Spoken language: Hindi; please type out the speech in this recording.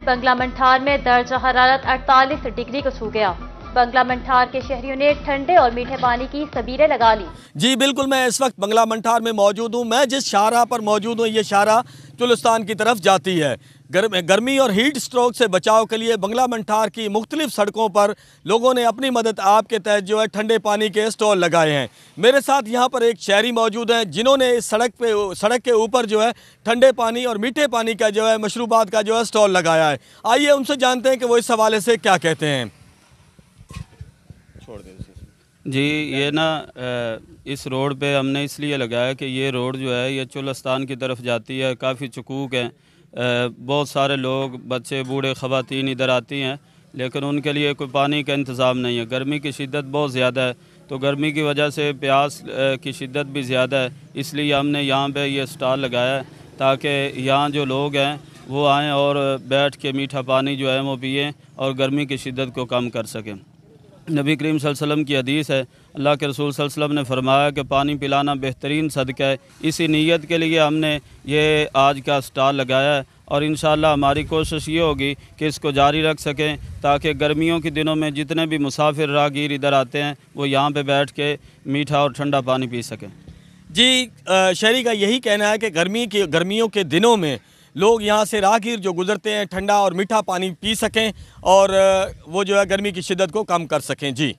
बंगला मंठार में दर्ज हरारत 48 डिग्री को छू गया। बंगला मंठार के शहरियों ने ठंडे और मीठे पानी की सबीरें लगा ली। जी बिल्कुल, मैं इस वक्त बंगला मंठार में मौजूद हूँ। मैं जिस शाहराह पर मौजूद हूँ, ये शाहराह चुलिस्तान की तरफ जाती है। गर्मी और हीट स्ट्रोक से बचाव के लिए बंगला मंठार की मुख्तलिफ सड़कों पर लोगों ने अपनी मदद आप के तहत जो है ठंडे पानी के स्टॉल लगाए हैं। मेरे साथ यहाँ पर एक शहरी मौजूद हैं जिन्होंने इस सड़क के ऊपर जो है ठंडे पानी और मीठे पानी का जो है मशरूबात का जो है स्टॉल लगाया है। आइए उनसे जानते हैं कि वो इस हवाले से क्या कहते हैं। छोड़ दें जी, ये ना इस रोड पे हमने इसलिए लगाया कि ये रोड जो है ये चुलिस्तान की तरफ जाती है। काफ़ी चकूक है, बहुत सारे लोग, बच्चे, बूढ़े, ख़वातीन इधर आती हैं, लेकिन उनके लिए कोई पानी का इंतज़ाम नहीं है। गर्मी की शिद्दत बहुत ज़्यादा है, तो गर्मी की वजह से प्यास की शिद्दत भी ज़्यादा है। इसलिए हमने यहाँ पे ये स्टॉल लगाया है ताकि यहाँ जो लोग हैं वो आएँ और बैठ के मीठा पानी जो है वो पिएँ और गर्मी की शिद्दत को कम कर सकें। नबी करीम सल्लल्लाहु अलैहि वसल्लम की हदीस है, अल्लाह के रसूल सल्लल्लाहु अलैहि वसल्लम ने फरमाया कि पानी पिलाना बेहतरीन सदका है। इसी नीयत के लिए हमने ये आज का स्टॉल लगाया है और इंशाअल्लाह हमारी कोशिश ये होगी कि इसको जारी रख सकें ताकि गर्मियों के दिनों में जितने भी मुसाफिर राहगीर इधर आते हैं वो यहाँ पे बैठ के मीठा और ठंडा पानी पी सकें। जी, शहरी का यही कहना है कि गर्मियों के दिनों में लोग यहाँ से राहगीर जो गुजरते हैं ठंडा और मीठा पानी पी सकें और वो जो है गर्मी की शिद्दत को कम कर सकें। जी।